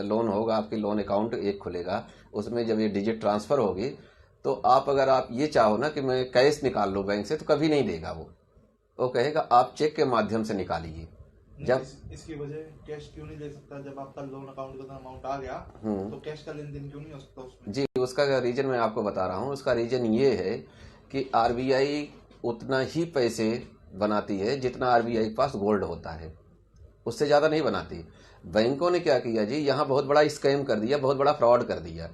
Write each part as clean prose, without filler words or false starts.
Loan होगा, आपकी loan account एक खुलेगा, उसमें जब ये डिजिट ट्रांसफ़र होगी तो आप अगर आप ये चाहो ना कि मैं कैश निकाल लूँ बैंक से, तो कभी नहीं देगा वो कहेगा आप चेक के माध्यम से निकालिए। जब इसकी वजह कैश क्यों नहीं ले सकता? जब आपका लोन अकाउंट का अमाउंट आ गया तो कैश का लेन देन क्यों नहीं हो सकता उसमें? जी, उसका रीजन मैं आपको बता रहा हूँ। उसका रीजन ये है कि आरबीआई उतना ही पैसे बनाती है जितना आरबीआई के पास गोल्ड होता है, उससे ज़्यादा नहीं बनाती। बैंकों ने क्या किया जी, यहाँ बहुत बड़ा स्कैम कर दिया, बहुत बड़ा फ्रॉड कर दिया।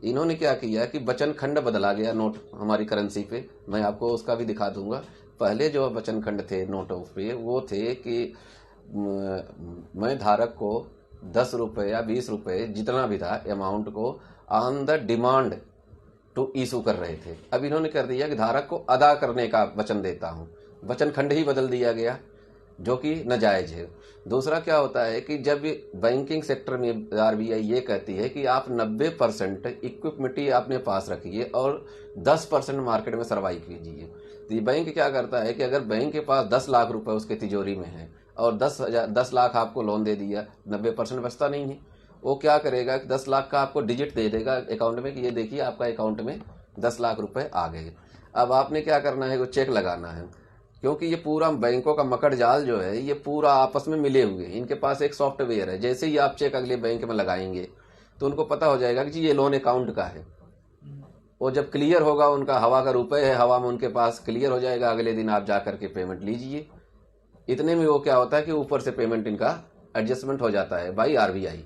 इन्होंने क्या किया कि वचन खंड बदला गया नोट हमारी करेंसी पे, मैं आपको उसका भी दिखा दूंगा। पहले जो वचन खंड थे नोटों पे वो थे कि मैं धारक को 10 रुपये या 20 रुपये जितना भी था अमाउंट को on the demand to issue कर रहे थे। अब इन्होंने कर दिया कि धारक को अदा करने का वचन देता हूँ, वचन खंड ही बदल दिया गया, जो कि नाजायज है। दूसरा क्या होता है कि जब बैंकिंग सेक्टर में आरबीआई ये कहती है कि आप 90% इक्विपमेंट आपने पास रखिए और 10% मार्केट में सर्वाइव कीजिए, तो ये बैंक क्या करता है कि अगर बैंक के पास 10 लाख रुपए उसके तिजोरी में है और 10 लाख आपको लोन दे दिया, 90% बचता नहीं है। वो क्या करेगा कि 10 लाख का आपको डिजिट दे देगा अकाउंट में कि ये देखिए आपका अकाउंट में 10 लाख रुपए आ गए। अब आपने क्या करना है, वो चेक लगाना है, क्योंकि ये पूरा बैंकों का मकड़ जाल जो है ये पूरा आपस में मिले हुए हैं। इनके पास एक सॉफ्टवेयर है, जैसे ही आप चेक अगले बैंक में लगाएंगे तो उनको पता हो जाएगा कि जी ये लोन अकाउंट का है। वो जब क्लियर होगा, उनका हवा का रुपए है, हवा में उनके पास क्लियर हो जाएगा, अगले दिन आप जा करके पेमेंट लीजिए। इतने में वो क्या होता है कि ऊपर से पेमेंट इनका एडजस्टमेंट हो जाता है बाई आरबीआई।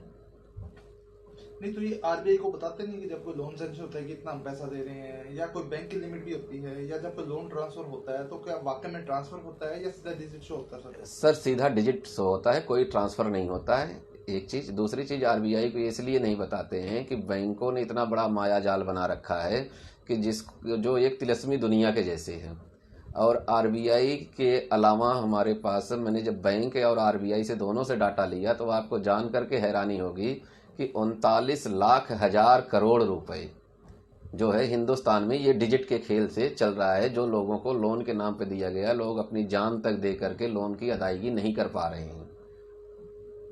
नहीं तो ये आरबीआई को बताते नहीं कि जब कोई लोन सेंक्शन होता है कि इतना हम पैसा दे रहे हैं, या कोई बैंक की लिमिट भी होती है, या जब कोई लोन ट्रांसफर होता है तो क्या वाकई में ट्रांसफर होता है या सीधा डिजिट शो होता है? सर सीधा डिजिट शो होता है, कोई ट्रांसफर नहीं होता है, एक चीज। दूसरी चीज आरबीआई को इसलिए नहीं बताते हैं कि बैंकों ने इतना बड़ा माया जाल बना रखा है कि जो एक तिलस्मी दुनिया के जैसे है। और आरबीआई के अलावा हमारे पास, मैंने जब बैंक और आरबीआई से दोनों से डाटा लिया तो आपको जान करके हैरानी होगी कि 39 लाख हजार करोड़ रुपए जो है हिंदुस्तान में ये डिजिट के खेल से चल रहा है, जो लोगों को लोन के नाम पे दिया गया। लोग अपनी जान तक दे करके लोन की अदायगी नहीं कर पा रहे हैं।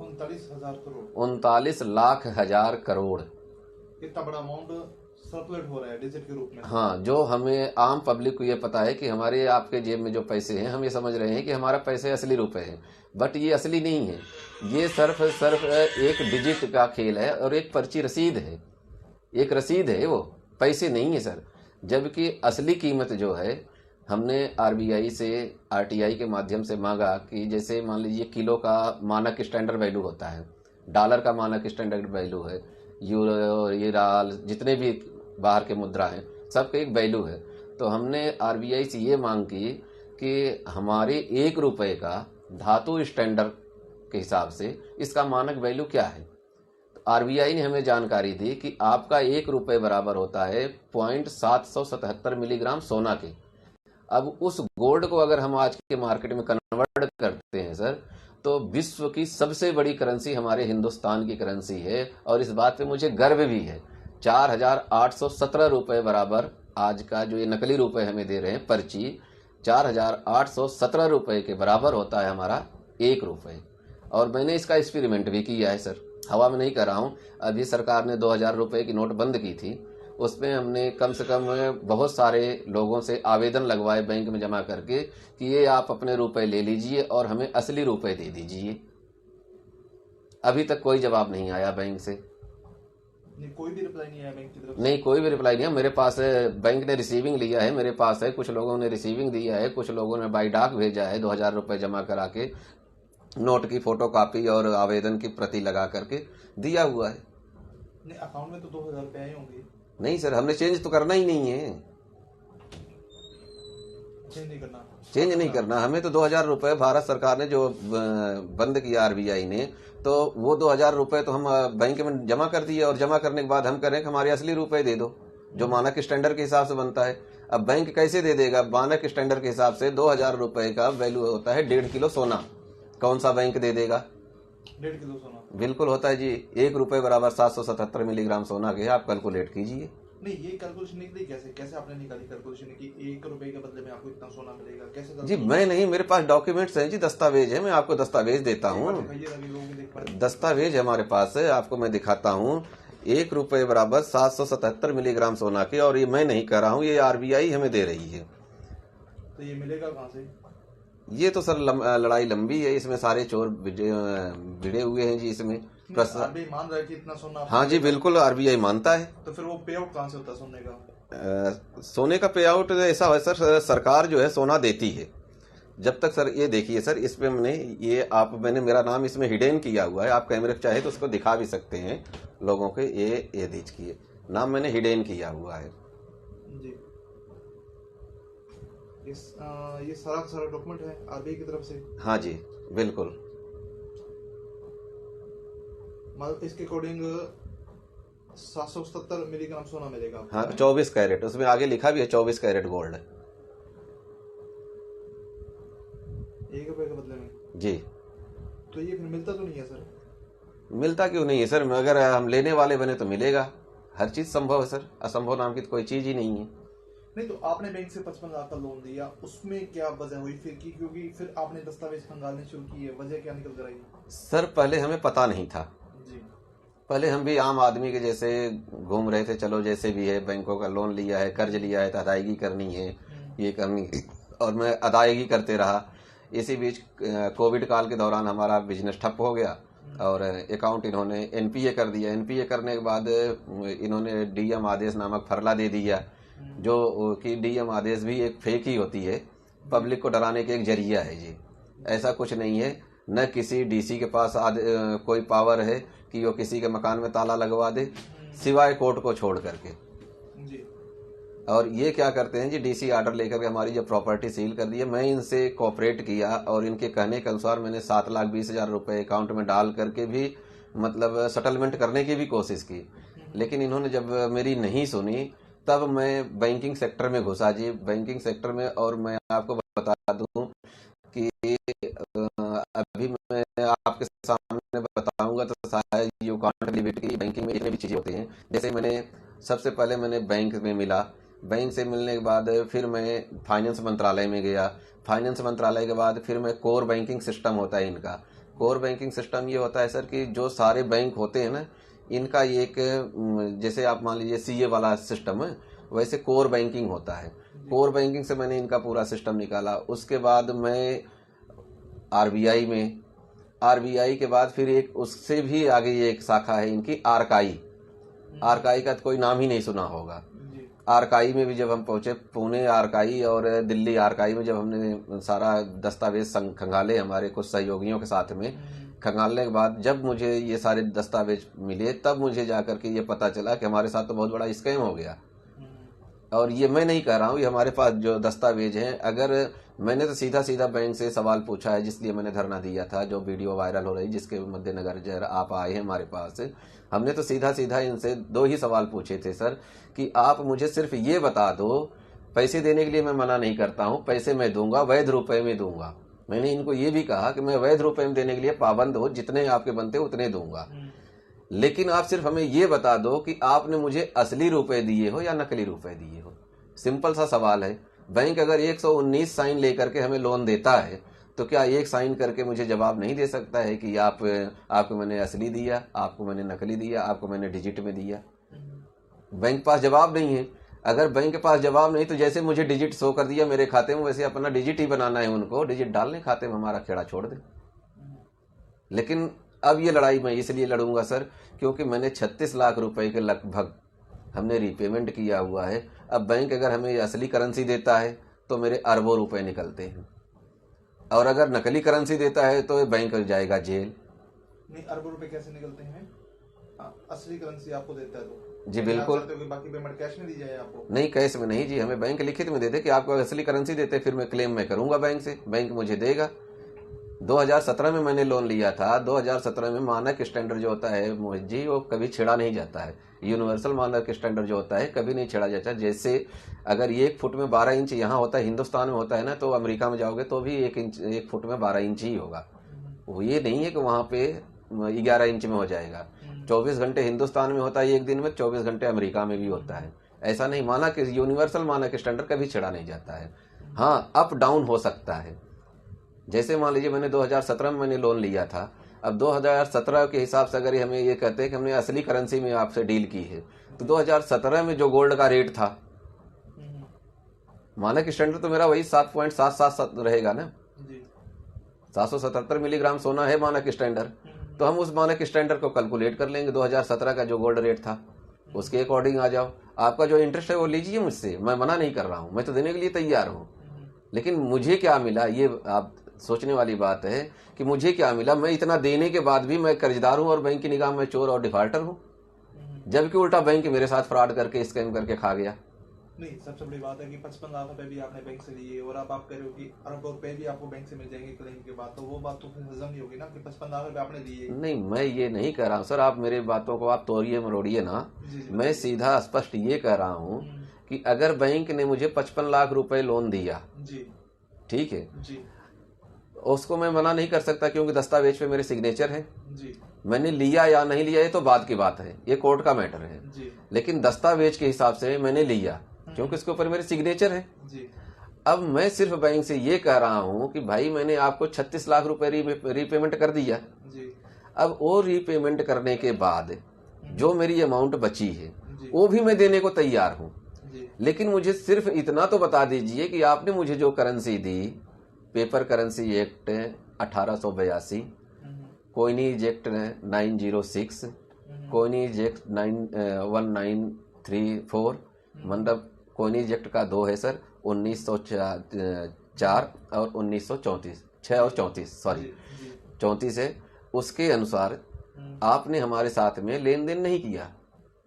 39,000 करोड़, 39 लाख हजार करोड़, इतना बड़ा अमाउंट सर्कुलेट हो रहा है डिजिट के रूप में। हाँ, जो हमें आम पब्लिक को ये पता है कि हमारे आपके जेब में जो पैसे हैं, हम ये समझ रहे हैं कि हमारा पैसे असली रुपए हैं, बट ये असली नहीं है। ये सिर्फ एक डिजिट का खेल है और एक पर्ची रसीद है, एक रसीद है, वो पैसे नहीं है सर। जबकि असली कीमत जो है हमने आरबीआई से आरटीआई के माध्यम से मांगा कि जैसे मान लीजिए किलो का मानक स्टैंडर्ड वैल्यू होता है, डॉलर का मानक स्टैंडर्ड वैल्यू है, यूरो, रियाल, जितने भी बाहर के मुद्रा हैं, सबका एक वैल्यू है। तो हमने आरबीआई से ये मांग की कि हमारे 1 रुपए का धातु स्टैंडर्ड के हिसाब से इसका मानक वैल्यू क्या है। तो आरबीआई ने हमें जानकारी दी कि आपका 1 रुपए बराबर होता है 0.777 मिलीग्राम सोना के। अब उस गोल्ड को अगर हम आज के मार्केट में कन्वर्ट करते हैं सर, तो विश्व की सबसे बड़ी करेंसी हमारे हिंदुस्तान की करेंसी है। और इस बात पे मुझे गर्व भी है। 4,817 रुपए बराबर आज का जो ये नकली रुपए हमें दे रहे हैं पर्ची, 4,817 रुपए के बराबर होता है हमारा 1 रुपए। और मैंने इसका एक्सपेरिमेंट भी किया है सर, हवा में नहीं कर रहा हूँ। अभी सरकार ने 2,000 रुपए की नोट बंद की थी, उसमें हमने कम से कम बहुत सारे लोगों से आवेदन लगवाए बैंक में जमा करके कि ये आप अपने रुपए ले लीजिए और हमें असली रुपए दे दीजिए। अभी तक कोई जवाब नहीं आया बैंक से। नहीं, कोई भी रिप्लाई नहीं आया बैंक की तरफ से? नहीं, कोई भी रिप्लाई नहीं है मेरे पास। बैंक ने रिसीविंग लिया है, मेरे पास है, कुछ लोगों ने रिसीविंग दिया है, कुछ लोगों ने बाई डाक भेजा है 2,000 रुपए जमा करा के, नोट की फोटो कॉपी और आवेदन की प्रति लगा करके दिया हुआ है। नहीं, अकाउंट में तो 2,000 रुपए आए होंगे। नहीं सर, हमने चेंज तो करना ही नहीं है। चेंज नहीं करना हमें तो 2,000 रुपए भारत सरकार ने जो बंद किया आरबीआई ने, तो वो 2,000 रुपए तो हम बैंक में जमा कर दिए और जमा करने के बाद हम करें कि हमारे असली रुपए दे दो जो मानक स्टैंडर्ड के हिसाब से बनता है। अब बैंक कैसे दे देगा? मानक स्टैंडर्ड के हिसाब से 2,000 रुपए का वैल्यू होता है 1.5 किलो सोना। कौन सा बैंक दे देगा? 1.5 किलो सोना बिल्कुल होता है जी। 1 रुपए बराबर 777 मिलीग्राम सोना के, आप कैलकुलेट कीजिए। नहीं, ये कैलकुलेशन निकली कैसे? कैसे आपने निकाली कैलकुलेशन कि 1 रुपए के बदले में आपको इतना सोना मिलेगा? कैसे जी calculation? मैं नहीं, मेरे पास डॉक्यूमेंट्स हैं जी, दस्तावेज है, मैं आपको दस्तावेज देता एक बार हूँ। दिखाइए ताकि लोग भी देख पाए। दस्तावेज हमारे पास है, आपको मैं दिखाता हूँ। 1 रुपए बराबर 777 मिलीग्राम सोना के, और ये मैं नहीं कह रहा हूँ, ये आरबीआई हमें दे रही है। तो ये मिलेगा कहाँ से? ये तो सर लड़ाई लंबी है, इसमें सारे चोर भिड़े हुए हैं जी इसमें। आरबीआई मान रहा है कि इतना सोना आपको हाँ जी मिलेगा। बिल्कुल, आरबीआई मानता है। तो फिर वो पे आउट कहाँ से होता है सोने का? सोने का पे आउट ऐसा है सर, सरकार जो है सोना देती है। जब तक सर, ये देखिए सर, इस पे मैंने मेरा नाम इसमें हिडन किया हुआ है, आप कैमरे चाहे तो उसको दिखा भी सकते हैं लोगों के। ये देखिए, नाम मैंने हिडन किया हुआ है जी। ये सारा का सारा डॉक्यूमेंट है आरबीआई की तरफ से। हाँ जी बिल्कुल। मतलब इसके अकॉर्डिंग 777 मिलीग्राम सोना मिलेगा आपको। हाँ 24 कैरेट, उसमें आगे लिखा भी है 24 कैरेट गोल्ड। 1 रुपए के बदले में। जी। तो ये फिर मिलता तो नहीं है सर? मिलता क्यों नहीं है सर, अगर हम लेने वाले बने तो मिलेगा। हर चीज संभव है सर, असंभव नाम की तो कोई चीज ही नहीं है। नहीं, तो आपने बैंक से 55 लाख का लोन दिया, उसमें क्या वजह हुई फिर की? क्योंकि फिर आपने दस्तावेज खंगालने शुरू किए, वजह क्या निकल कर आई? सर पहले हमें पता नहीं था, जी। पहले हम भी आम आदमी के जैसे घूम रहे थे, चलो जैसे भी है, बैंकों का लोन लिया है, कर्ज लिया है तो अदायगी करनी है, ये करनी है, और मैं अदायगी करते रहा। इसी बीच कोविड काल के दौरान हमारा बिजनेस ठप हो गया, और अकाउंट इन्होंने एनपीए कर दिया। एनपीए करने के बाद इन्होंने डीएम आदेश नामक फरला दे दिया, जो कि डीएम आदेश भी एक फेक ही होती है, पब्लिक को डराने के एक जरिया है जी। ऐसा कुछ नहीं है, न किसी डीसी के पास कोई पावर है कि वो किसी के मकान में ताला लगवा दे, सिवाय कोर्ट को छोड़ करके। जी। और ये क्या करते हैं जी, डीसी ऑर्डर लेकर के हमारी जब प्रॉपर्टी सील कर दी है, मैं इनसे कोऑपरेट किया और इनके कहने के अनुसार मैंने 7,20,000 रुपए अकाउंट में डाल करके भी मतलब सेटलमेंट करने की भी कोशिश की। लेकिन इन्होंने जब मेरी नहीं सुनी, तब मैं बैंकिंग सेक्टर में घुसा जी, बैंकिंग सेक्टर में। और मैं आपको बता दूं कि अभी मैं आपके सामने बताऊंगा तो शायद यू कांट बिलीव इट कि बैंकिंग में इतनी भी चीजें होती हैं। जैसे सबसे पहले मैंने बैंक में मिला, बैंक से मिलने के बाद फिर मैं फाइनेंस मंत्रालय में गया, फाइनेंस मंत्रालय के बाद फिर मैं कोर बैंकिंग सिस्टम होता है इनका। कोर बैंकिंग सिस्टम ये होता है सर कि जो सारे बैंक होते हैं ना, इनका एक, जैसे आप मान लीजिए सीए वाला सिस्टम है, वैसे कोर बैंकिंग होता है। कोर बैंकिंग से मैंने इनका पूरा सिस्टम निकाला। उसके बाद मैं आरबीआई में, आरबीआई के बाद फिर एक उससे भी आगे एक शाखा है इनकी, आरकाई। आरकाई का कोई नाम ही नहीं सुना होगा। आरकाई में भी जब हम पहुंचे, पुणे आरकाई और दिल्ली आरकाई में जब हमने सारा दस्तावेज खंगाले हमारे कुछ सहयोगियों के साथ में, खंगालने के बाद जब मुझे ये सारे दस्तावेज मिले, तब मुझे जाकर के ये पता चला कि हमारे साथ तो बहुत बड़ा स्कैम हो गया। और ये मैं नहीं कह रहा हूँ, ये हमारे पास जो दस्तावेज हैं, अगर मैंने तो सीधा सीधा बैंक से सवाल पूछा है, जिसलिए मैंने धरना दिया था, जो वीडियो वायरल हो रही, जिसके मद्देनजर आप आए हैं हमारे पास। हमने तो सीधा सीधा इनसे 2 ही सवाल पूछे थे सर, कि आप मुझे सिर्फ ये बता दो, पैसे देने के लिए मैं मना नहीं करता हूँ, पैसे मैं दूंगा, वैध रुपए में दूंगा। मैंने इनको ये भी कहा कि मैं वैध रुपए में देने के लिए पाबंद हो, जितने आपके बनते उतने दूंगा, लेकिन आप सिर्फ हमें ये बता दो कि आपने मुझे असली रुपए दिए हो या नकली रुपए दिए हो। सिंपल सा सवाल है। बैंक अगर 119 साइन लेकर के हमें लोन देता है, तो क्या एक साइन करके मुझे जवाब नहीं दे सकता है कि आपको मैंने असली दिया, आपको मैंने नकली दिया, आपको मैंने डिजिट में दिया? बैंक पास जवाब नहीं है। अगर बैंक के पास जवाब नहीं, तो जैसे मुझे डिजिट शो कर दिया मेरे खाते में, वैसे अपना डिजिट ही बनाना है उनको, डिजिट डालने खाते में, हमारा खेड़ा छोड़ दे। लेकिन अब ये लड़ाई मैं इसलिए लड़ूंगा सर, क्योंकि मैंने 36 लाख रुपए के लगभग हमने रीपेमेंट किया हुआ है। अब बैंक अगर हमें असली करेंसी देता है तो मेरे अरबों रुपए निकलते हैं, और अगर नकली करेंसी देता है तो बैंक जाएगा जेल। नहीं, अरबों रुपए कैसे निकलते हैं? असली करेंसी आपको देता है तो? जी बिल्कुल। बाकी पेमेंट कैश में दी जाए आपको? नहीं, कैश में नहीं जी, हमें बैंक लिखित में देते कि आपको असली करेंसी देते, फिर मैं क्लेम मैं करूंगा बैंक से, बैंक मुझे देगा। 2017 में मैंने लोन लिया था। 2017 में मानक स्टैंडर्ड जो होता है मोहित जी, वो कभी छेड़ा नहीं जाता है। यूनिवर्सल मानक स्टैंडर्ड जो होता है कभी नहीं छेड़ा जाता। जैसे अगर 1 फुट में 12 इंच यहाँ होता है, हिंदुस्तान में होता है ना, तो अमेरिका में जाओगे तो भी 1 फुट में 12 इंच ही होगा। वो ये नहीं है कि वहां पे 11 इंच में हो जाएगा। 24 घंटे हिंदुस्तान में होता है एक दिन में, 24 घंटे अमेरिका में भी होता है। ऐसा नहीं, मानक यूनिवर्सल मानक स्टैंडर्ड कभी छेड़ा नहीं जाता है। हाँ, अप डाउन हो सकता है। जैसे मान लीजिए मैंने 2017 में मैंने लोन लिया था, अब 2017 के हिसाब से अगर हमें ये कहते हैं कि हमने असली करेंसी में आपसे डील की है, तो 2017 में जो गोल्ड का रेट था, मानक स्टैंडर्ड तो मेरा वही 7.777 रहेगा ना, 777 मिलीग्राम सोना है मानक स्टैंडर्ड, तो हम उस मानक स्टैंडर्ड को कैलकुलेट कर लेंगे। 2017 का जो गोल्ड रेट था उसके अकॉर्डिंग आ जाओ। आपका जो इंटरेस्ट है वो लीजिए मुझसे, मैं मना नहीं कर रहा हूँ, मैं तो देने के लिए तैयार हूँ। लेकिन मुझे क्या मिला, ये आप सोचने वाली बात है कि मुझे क्या मिला। मैं इतना देने के बाद भी मैं कर्जदार हूँ और बैंक की निगाह में चोर और डिफॉल्टर हूँ, जबकि उल्टा बैंक मेरे साथ फ्रॉड करके स्कैम करके खा गया। नहीं, सबसे बड़ी बात है कि 55 लाख रुपए भी आपने बैंक से लिए और अब आप कह रहे हो कि अरबों रुपए भी आपको बैंक से मिल जाएंगे क्लेम के बाद, तो वो बात तो फिर हजम नहीं होगी ना कि 55 लाख रुपए आपने लिए। नहीं, मैं ये नहीं कह रहा हूँ सर, आप मेरे बातों को आप तोड़िए मरोड़िए ना। मैं सीधा स्पष्ट ये कह रहा हूँ कि अगर बैंक ने मुझे 55 लाख रुपए लोन दिया, ठीक है जी, उसको मैं मना नहीं कर सकता, क्योंकि दस्तावेज पे मेरे सिग्नेचर है। जी, मैंने लिया या नहीं लिया ये तो बाद की बात है, ये कोर्ट का मैटर है जी, लेकिन दस्तावेज के हिसाब से मैंने लिया क्योंकि उसके ऊपर मेरे सिग्नेचर है जी। अब मैं सिर्फ बैंक से ये कह रहा हूं कि भाई मैंने आपको 36 लाख रुपए रीपेमेंट कर दिया जी। अब वो रीपेमेंट करने के बाद जो मेरी अमाउंट बची है जी। वो भी मैं देने को तैयार हूं, जी। लेकिन मुझे सिर्फ इतना तो बता दीजिए कि आपने मुझे जो करेंसी दी, paper currency act 1882, coinage act 906, coinage act 1934, मतलब कोइनीज एक्ट का 2 है सर, 1904 और 1934, 6 और 34, सॉरी 34 है। उसके अनुसार आपने हमारे साथ में लेन देन नहीं किया।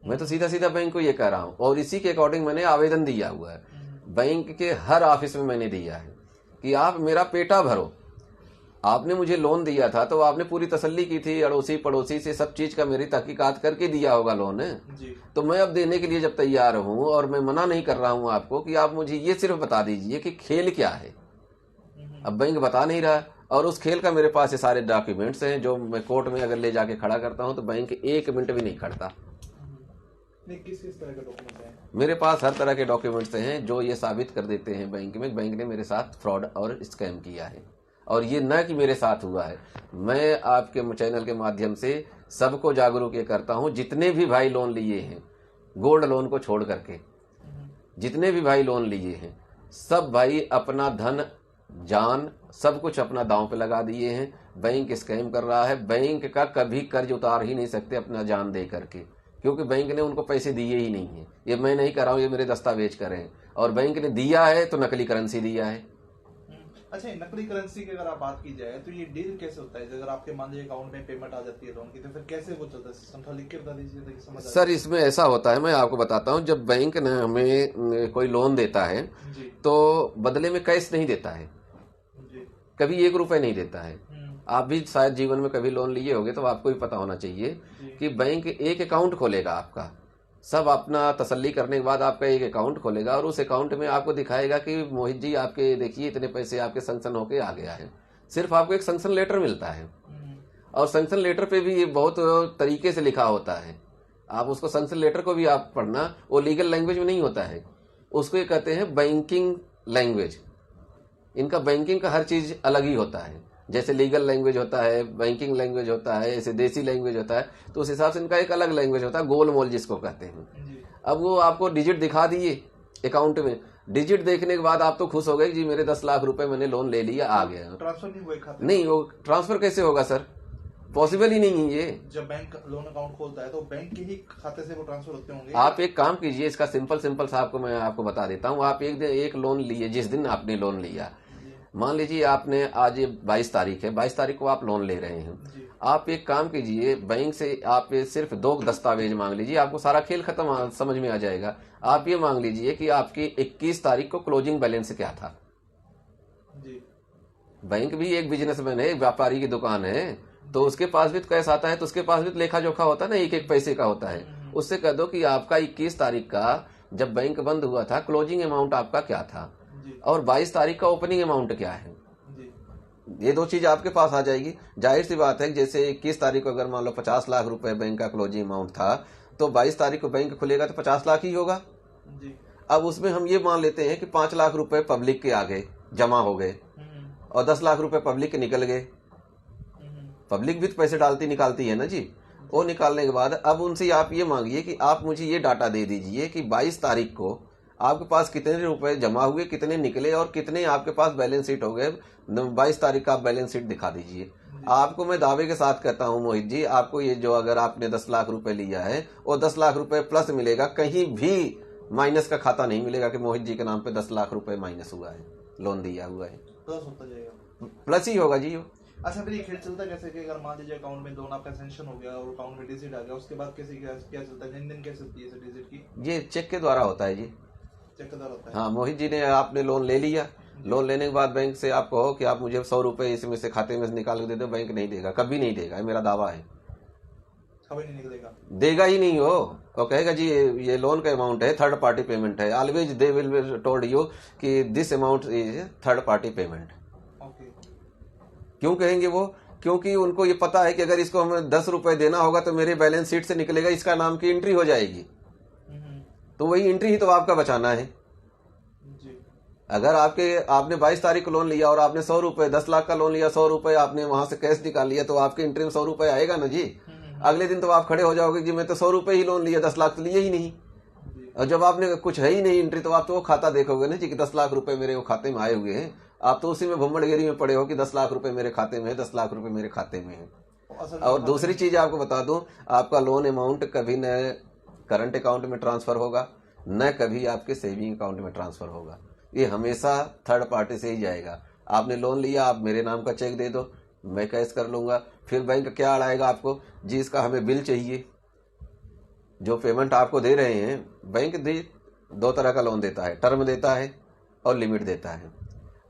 मैं तो सीधा सीधा बैंक को ये कह रहा हूं और इसी के अकॉर्डिंग मैंने आवेदन दिया हुआ है, बैंक के हर ऑफिस में मैंने दिया है कि आप मेरा पेटा भरो। आपने मुझे लोन दिया था तो आपने पूरी तसल्ली की थी, अड़ोसी पड़ोसी से सब चीज का मेरी तहकीकात करके दिया होगा लोन जी। तो मैं अब देने के लिए जब तैयार हूं और मैं मना नहीं कर रहा हूं आपको कि आप मुझे ये सिर्फ बता दीजिए कि खेल क्या है। अब बैंक बता नहीं रहा और उस खेल का मेरे पास ये सारे डॉक्यूमेंट्स हैं जो मैं कोर्ट में अगर ले जाके खड़ा करता हूं तो बैंक 1 मिनट भी नहीं खड़ता। किस तरह के डॉक्यूमेंट्स हैं? मेरे पास हर तरह के डॉक्यूमेंट्स हैं जो ये साबित कर देते हैं बैंक में बैंक ने मेरे साथ फ्रॉड और स्कैम किया है। और ये न कि मेरे साथ हुआ है, मैं आपके चैनल के माध्यम से सबको जागरूक ये करता हूं, जितने भी भाई लोन लिए हैं गोल्ड लोन को छोड़ करके, जितने भी भाई लोन लिए हैं सब भाई अपना धन जान सब कुछ अपना दांव पे लगा दिए हैं। बैंक स्कैम कर रहा है, बैंक का कभी कर्ज उतार ही नहीं सकते अपना जान दे करके, क्योंकि बैंक ने उनको पैसे दिए ही नहीं है। ये मैं नहीं कर रहा हूं, ये मेरे दस्तावेज कर रहे हैं और बैंक ने दिया है तो नकली करेंसी दिया है। अच्छा, नकली करेंसी की अगर आप बात की जाए तो ये डील कैसे होता है? अगर आपके मान लीजिए अकाउंट में पेमेंट आ जाती है लोन की तो फिर कैसे वो चलता है सिस्टम? थोड़ा लिख के बता दीजिए ताकि समझ आए। सर इसमें ऐसा होता है, मैं आपको बताता हूँ, जब बैंक ने हमें कोई लोन देता है तो बदले में कैश नहीं देता है, कभी 1 रुपए नहीं देता है। आप भी शायद जीवन में कभी लोन लिए होंगे तो आपको भी पता होना चाहिए कि बैंक एक अकाउंट खोलेगा आपका, सब अपना तसल्ली करने के बाद आपका एक अकाउंट खोलेगा और उस अकाउंट में आपको दिखाएगा कि मोहित जी आपके देखिए इतने पैसे आपके सैंक्शन होके आ गया है। सिर्फ आपको एक सैंक्शन लेटर मिलता है और सैंक्शन लेटर पे भी ये बहुत तरीके से लिखा होता है। आप उसको सैंक्शन लेटर को भी आप पढ़ना, वो लीगल लैंग्वेज में नहीं होता है, उसको ये कहते हैं बैंकिंग लैंग्वेज। इनका बैंकिंग का हर चीज अलग ही होता है, जैसे लीगल लैंग्वेज होता है, बैंकिंग लैंग्वेज होता है, ऐसे देसी लैंग्वेज होता है, तो उस हिसाब से इनका एक अलग लैंग्वेज होता है, गोल मोल जिसको कहते हैं। अब वो आपको डिजिट दिखा दिए अकाउंट में, डिजिट देखने के बाद आप तो खुश हो गए जी मेरे 10 लाख रुपए मैंने लोन ले लिया, आ गया। ट्रांसफर नहीं हुआ खाते? नहीं, वो ट्रांसफर कैसे होगा सर, पॉसिबल ही नहीं है ये। जब बैंक लोन अकाउंट खोलता है तो बैंक के ही खाते से वो ट्रांसफर होते होंगे। आप एक काम कीजिए, इसका सिंपल सा आपको मैं आपको बता देता हूँ। आप एक लोन लिए, जिस दिन आपने लोन लिया, मान लीजिए आपने आज 22 तारीख है, 22 तारीख को आप लोन ले रहे हैं, आप एक काम कीजिए, बैंक से आप सिर्फ 2 दस्तावेज मांग लीजिए, आपको सारा खेल खत्म समझ में आ जाएगा। आप ये मांग लीजिए कि आपकी 21 तारीख को क्लोजिंग बैलेंस क्या था। बैंक भी एक बिजनेसमैन है, एक व्यापारी की दुकान है, तो उसके पास भी तो कैश आता है, तो उसके पास भी तो लेखा जोखा होता है ना, एक पैसे का होता है। उससे कह दो कि आपका 21 तारीख का जब बैंक बंद हुआ था क्लोजिंग अमाउंट आपका क्या था और 22 तारीख का ओपनिंग अमाउंट क्या है। ये 2 चीज आपके पास आ जाएगी। जाहिर सी बात है, जैसे 21 तारीख को अगर मान लो 50 लाख रुपए बैंक का क्लोजिंग अमाउंट था तो 22 तारीख को बैंक खुलेगा तो 50 लाख ही होगा। जी। अब उसमें हम ये मान लेते हैं कि 5 लाख रुपए पब्लिक के आगे जमा हो गए और 10 लाख रुपए पब्लिक के निकल गए। पब्लिक भी तो पैसे डालती निकालती है ना जी। वो निकालने के बाद अब उनसे आप ये मांगिए कि आप मुझे ये डाटा दे दीजिए कि 22 तारीख को आपके पास कितने रुपए जमा हुए, कितने निकले और कितने आपके पास बैलेंस शीट हो गए। 22 तारीख का आप बैलेंस शीट दिखा दीजिए। आपको मैं दावे के साथ कहता हूं मोहित जी, आपको ये जो अगर आपने 10 लाख रुपए लिया है वो 10 लाख रुपए प्लस मिलेगा, कहीं भी माइनस का खाता नहीं मिलेगा कि मोहित जी के नाम पे 10 लाख रुपए माइनस हुआ है, लोन दिया हुआ है। प्लस होता जाएगा, प्लस ही होगा जी। अच्छा फिर ये खेल चलता कैसे कि अगर मान लीजिए अकाउंट में लोन आपका सैंक्शन हो गया और अकाउंट में डिजिट आ गया, उसके बाद कैसे क्या चलता है, लेन-देन कैसे होती है डिजिट की? ये चेक के द्वारा होता है जी। चेक के द्वारा होता है। हाँ, मोहित जी ने आपने लोन ले लिया, लोन लेने के बाद बैंक से आप कहो कि आप मुझे 100 रुपए इसमें से खाते में से निकाल के दे दो, बैंक नहीं देगा, कभी नहीं देगा, ये मेरा दावा है। कभी नहीं निकलेगा, देगा ही नहीं हो। वो कहेगा जी ये लोन का अमाउंट है, थर्ड पार्टी पेमेंट है। Always they will told you कि this amount is third party payment. क्यों कहेंगे वो? क्योंकि उनको ये पता है कि अगर इसको हमें 10 रुपए देना होगा तो मेरे बैलेंस शीट से निकलेगा, इसका नाम की एंट्री हो जाएगी। तो वही एंट्री ही तो आपका बचाना है। अगर आपने 22 तारीख को लोन लिया और आपने 100 रुपए, 10 लाख का लोन लिया, 100 रुपए आपने वहां से कैश निकाल लिया, तो आपके एंट्री में 100 रुपए आएगा ना जी। अगले दिन तो आप खड़े हो जाओगे कि मैं तो 100 रुपए ही लोन लिया, 10 लाख तो लिए ही नहीं। और जब आपने कुछ है ही नहीं एंट्री, तो आप तो वो खाता देखोगे ना जी कि 10 लाख रुपए मेरे वो खाते में आए हुए हैं। आप तो उसी में भुम्मड़गिरी में पड़े हो कि 10 लाख रुपए मेरे खाते में है, 10 लाख रुपए मेरे खाते में है। और दूसरी चीज आपको बता दूं, आपका लोन अमाउंट कभी न करंट अकाउंट में ट्रांसफर होगा, न कभी आपके सेविंग अकाउंट में ट्रांसफर होगा। ये हमेशा थर्ड पार्टी से ही जाएगा। आपने लोन लिया, आप मेरे नाम का चेक दे दो, मैं कैश कर लूंगा। फिर बैंक क्या अड़ाएगा आपको जी, इसका हमें बिल चाहिए। जो पेमेंट आपको दे रहे हैं, बैंक 2 तरह का लोन देता है, टर्म देता है और लिमिट देता है।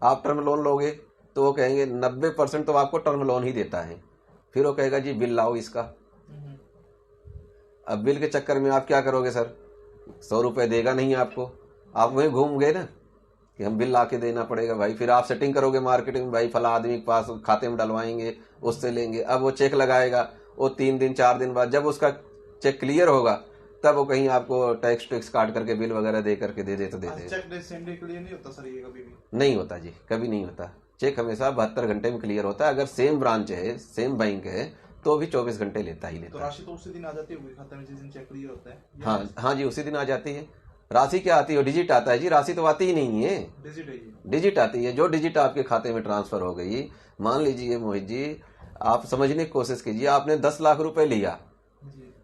आप टर्म लोन लोगे तो वो कहेंगे 90% तो आपको टर्म लोन ही देता है। फिर वो कहेगा जी बिल लाओ इसका। अब बिल के चक्कर में आप क्या करोगे सर? 100 रुपए देगा नहीं आपको, आप वहीं घूम गए ना कि हम बिल ला के देना पड़ेगा भाई। फिर आप सेटिंग करोगे मार्केटिंग में, भाई फला आदमी के पास खाते में डलवाएंगे, उससे लेंगे। अब वो चेक लगाएगा, वो 3 दिन 4 दिन बाद जब उसका चेक क्लियर होगा, तब वो कहीं आपको टैक्स काट करके बिल वगैरह दे करके दे दे तो दे दे। चेक सेम डे क्लियर नहीं होता सर, ये कभी भी नहीं होता जी, कभी नहीं होता। चेक हमेशा 72 घंटे में क्लियर होता है। अगर सेम ब्रांच है, सेम बैंक है, तो भी 24 घंटे लेता ही लेता। तो राशि तो उसी दिन आ जाती होगी खाते में जिस दिन चेक क्लियर होता है? हाँ जी, उसी दिन आ जाती है। राशि क्या आती है? डिजिट आता है जी, राशि तो आती ही नहीं है, डिजिट आती है। जो डिजिट आपके खाते में ट्रांसफर हो गई, मान लीजिए मोहित जी, आप समझने की कोशिश कीजिए, आपने 10 लाख रुपए लिया,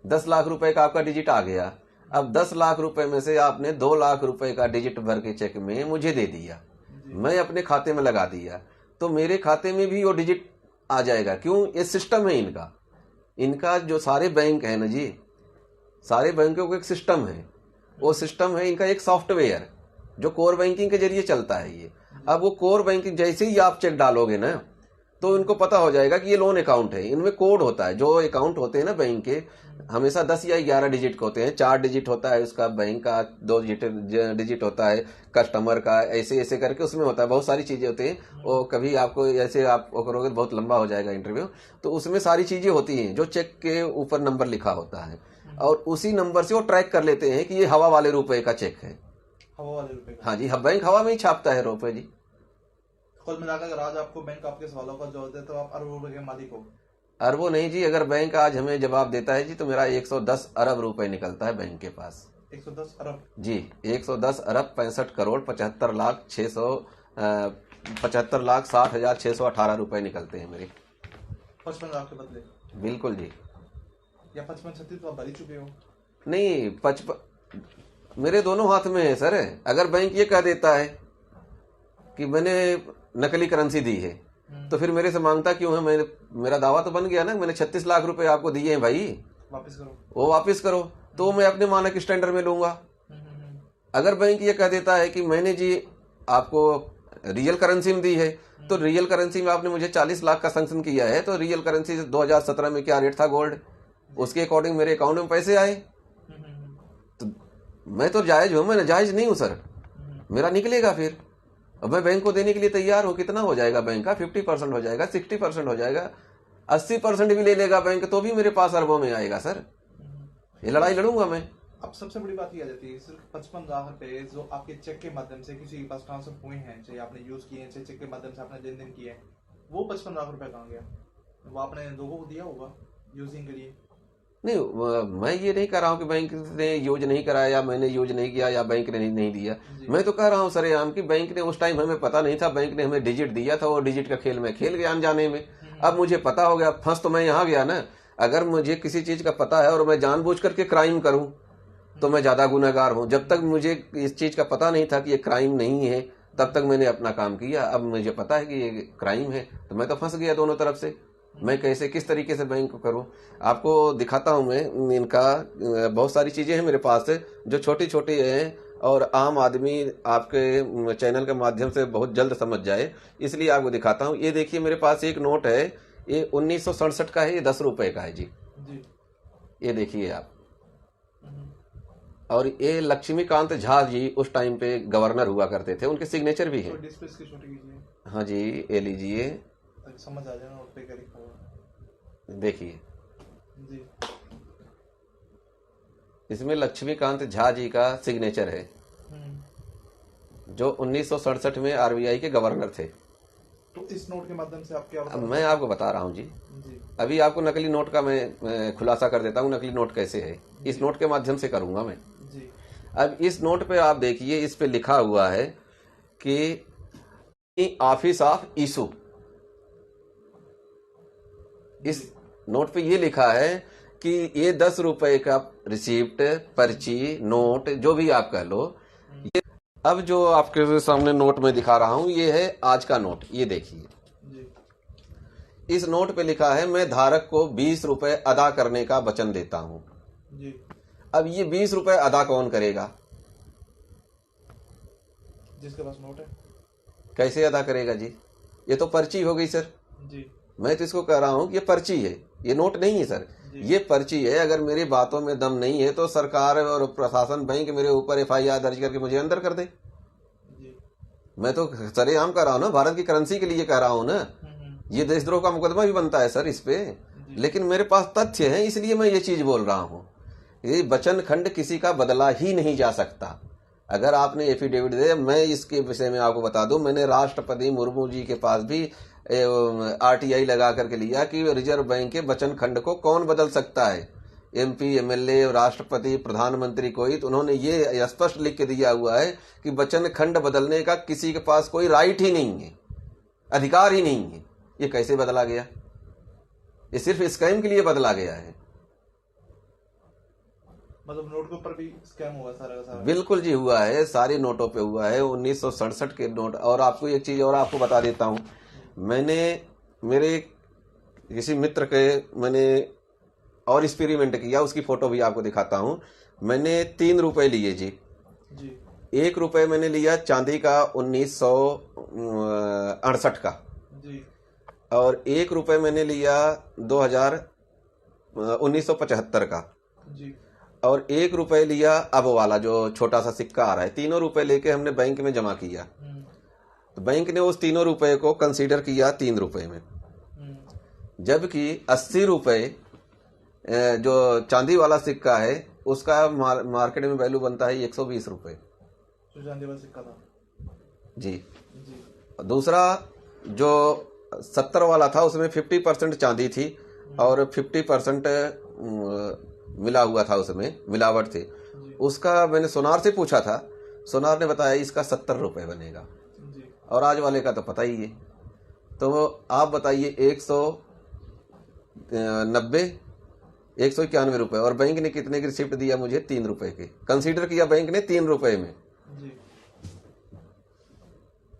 10 लाख रुपए का आपका डिजिट आ गया। अब 10 लाख रुपए में से आपने 2 लाख रुपए का डिजिट भर के चेक में मुझे दे दिया, मैं अपने खाते में लगा दिया, तो मेरे खाते में भी वो डिजिट आ जाएगा। क्यों? ये सिस्टम है इनका जो सारे बैंक है ना जी, सारे बैंकों का एक सिस्टम है। वो सिस्टम है इनका एक सॉफ्टवेयर जो कोर बैंकिंग के जरिए चलता है ये। अब वो कोर बैंकिंग जैसे ही आप चेक डालोगे ना, तो इनको पता हो जाएगा कि ये लोन अकाउंट है। इनमें कोड होता है, जो अकाउंट होते हैं ना बैंक के, हमेशा 10 या 11 डिजिट के होते हैं। 4 डिजिट होता है उसका बैंक का, 2 डिजिट होता है कस्टमर का, ऐसे ऐसे करके उसमें होता है। बहुत सारी चीजें होती हैं। वो कभी आपको ऐसे आप करोगे तो बहुत लंबा हो जाएगा इंटरव्यू। तो उसमें सारी चीजें होती हैं जो चेक के ऊपर नंबर लिखा होता है, और उसी नंबर से वो ट्रैक कर लेते हैं कि ये हवा वाले रुपए का चेक है। हवा वाले रुपए? हाँ जी, बैंक हवा में ही छापता है रुपए जी। कुल मिलाकर अगर आज आपको बैंक आपके सवालों का जवाब दे तो आप अरबों रुपए के मालिक हो? अरबों नहीं जी, अगर बैंक आज हमें जवाब देता है जी, तो मेरा 110 अरब रुपए निकलता है बैंक के पास। 110 अरब जी, 110 अरब 65 करोड़ 75 लाख 60,618 रुपए निकलते हैं मेरे। 55 लाख के बदले? बिल्कुल जी। या 55-36 तो आप भर ही चुके हो? नहीं, 55 मेरे दोनों हाथ में है सर। अगर बैंक ये कह देता है कि मैंने नकली करेंसी दी है, तो फिर मेरे से मांगता क्यों है? मेरा दावा तो बन गया ना, मैंने 36 लाख रुपए आपको दिए हैं भाई, वापस करो। वो वापस करो, तो मैं अपने मानक स्टैंडर्ड में लूंगा। अगर बैंक ये कह देता है कि मैंने जी आपको रियल करेंसी में दी है, तो रियल करेंसी में आपने मुझे 40 लाख का सैंक्शन किया है, तो रियल करेंसी 2017 में क्या रेट था गोल्ड, उसके अकॉर्डिंग मेरे अकाउंट में पैसे आए, तो मैं तो जायज हूं, मैं नाजायज नहीं हूं सर, मेरा निकलेगा। फिर अब मैं बैंक को देने के लिए तैयार हूं। कितना हो जाएगा बैंक का? 50% हो जाएगा, 60% हो जाएगा, 80% भी ले लेगा बैंक, तो भी मेरे पास अरबों में आएगा सर। ये लड़ाई लड़ूंगा मैं। अब सबसे बड़ी बात ये आ जाती है, सिर्फ 55 लाख रुपए जो आपके चेक के माध्यम से किसी के पास ट्रांसफर हुए हैं, चाहे आपने यूज किए हैं, चाहे चेक के माध्यम से आपने लेन देन किया है, वो 55 लाख रुपए कहाँ गया? वो आपने लोगों को दिया होगा यूजिंग के लिए। नहीं, मैं ये नहीं कह रहा हूँ कि बैंक ने यूज नहीं कराया या मैंने यूज नहीं किया या बैंक ने नहीं दिया। मैं तो कह रहा हूँ सरेआम कि बैंक ने उस टाइम हमें पता नहीं था, बैंक ने हमें डिजिट दिया था, वो डिजिट का खेल में खेल गया अनजाने में। अब मुझे पता हो गया, फंस तो मैं यहाँ गया ना। अगर मुझे किसी चीज का पता है और मैं जानबूझ करके क्राइम करूं तो मैं ज्यादा गुनहगार हूं। जब तक मुझे इस चीज का पता नहीं था कि ये क्राइम नहीं है, तब तक मैंने अपना काम किया। अब मुझे पता है कि ये क्राइम है तो मैं तो फंस गया दोनों तरफ से। मैं कैसे किस तरीके से बैंक को करूं, आपको दिखाता हूं। मैं इनका बहुत सारी चीजें हैं मेरे पास जो छोटी छोटी हैं और आम आदमी आपके चैनल के माध्यम से बहुत जल्द समझ जाए, इसलिए आपको दिखाता हूं। ये देखिए मेरे पास एक नोट है, ये 1967 का है, ये 10 रुपए का है जी। ये देखिए आप। और ये लक्ष्मीकांत झा जी उस टाइम पे गवर्नर हुआ करते थे, उनके सिग्नेचर भी हैं। हाँ जी, ये लीजिए, समझ आ जाए नोट पे क्या लिखा हुआ। देखिए जी, इसमें लक्ष्मीकांत झा जी का सिग्नेचर है, जो 1967 में आरबीआई के गवर्नर थे। तो इस नोट के माध्यम से आप क्या अब मैं आपको बता रहा हूँ जी। अभी आपको नकली नोट का मैं खुलासा कर देता हूँ, नकली नोट कैसे है, इस नोट के माध्यम से करूंगा मैं जी। अब इस नोट पे आप देखिए, इस पे लिखा हुआ है कि ऑफिस ऑफ इशू। इस नोट पे ये लिखा है कि ये 10 रुपए का रिसीप्ट, पर्ची, नोट जो भी आप कह लो। ये अब जो आपके सामने नोट में दिखा रहा हूं, ये है आज का नोट। ये देखिए, इस नोट पे लिखा है, मैं धारक को 20 रुपए अदा करने का वचन देता हूं। अब ये 20 रुपए अदा कौन करेगा? जिसके पास नोट है। कैसे अदा करेगा जी? ये तो पर्ची हो गई सर जी। मैं तो इसको कह रहा हूं कि ये पर्ची है, ये नोट नहीं है सर, ये पर्ची है। अगर मेरी बातों में दम नहीं है तो सरकार और प्रशासन, बैंक मेरे ऊपर एफआईआर दर्ज करके मुझे अंदर कर दे। मैं तो सरेआम कह रहा हूं ना, भारत की करेंसी के लिए कह रहा हूं ना। ये देशद्रोह का मुकदमा भी बनता है सर इस पे, लेकिन मेरे पास तथ्य है, इसलिए मैं ये चीज बोल रहा हूं। ये वचन खंड किसी का बदला ही नहीं जा सकता। अगर आपने एफिडेविट दे, मैं इसके विषय में आपको बता दूं, मैंने राष्ट्रपति मुर्मू जी के पास भी आरटीआई लगा करके लिया कि रिजर्व बैंक के वचन खंड को कौन बदल सकता है। एमपी, एमएलए, राष्ट्रपति, प्रधानमंत्री, कोई, तो उन्होंने ये स्पष्ट लिख के दिया हुआ है कि वचन खंड बदलने का किसी के पास कोई राइट ही नहीं है, अधिकार ही नहीं है। ये कैसे बदला गया? ये सिर्फ स्कैम के लिए बदला गया है। मतलब नोट के ऊपर भी स्कैम हुआ सारा का सारा? बिल्कुल जी हुआ है, सारे नोटों पे हुआ है, 1967 के नोट। और आपको एक चीज और आपको बता देता हूं, मैंने मेरे किसी मित्र के मैंने और एक्सपेरिमेंट किया, उसकी फोटो भी आपको दिखाता हूं। मैंने 3 रुपए लिए जी। 1 रुपए मैंने लिया चांदी का 1968 का जी। और 1 रुपए मैंने लिया 1975 का जी। और 1 रुपए लिया अब वाला जो छोटा सा सिक्का आ रहा है। तीनों रुपए लेके हमने बैंक में जमा किया, तो बैंक ने उस तीनों रुपए को कंसीडर किया 3 रुपए में, जबकि 80 रुपए जो चांदी वाला सिक्का है उसका मार्केट में वैल्यू बनता है 120 रुपए। चांदी वाला सिक्का था जी। दूसरा जो 70 वाला था उसमें 50% चांदी थी और 50% मिला हुआ था, उसमें मिलावट थी। उसका मैंने सोनार से पूछा था, सोनार ने बताया इसका 70 रुपए बनेगा और आज वाले का तो पता ही है। तो आप बताइए 191 रुपए, और बैंक ने कितने की रिसिप्ट दिया मुझे? 3 रुपए के कंसीडर किया बैंक ने 3 रुपए में।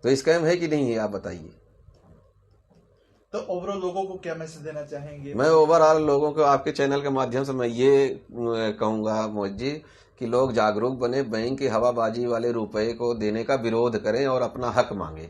तो स्कैम है कि नहीं है, आप बताइए। तो ओवरऑल लोगों को क्या मैसेज देना चाहेंगे? मैं ओवरऑल लोगों को आपके चैनल के माध्यम से मैं ये कहूंगा मोहित जी कि लोग जागरूक बने, बैंक की हवाबाजी वाले रुपए को देने का विरोध करें और अपना हक मांगे।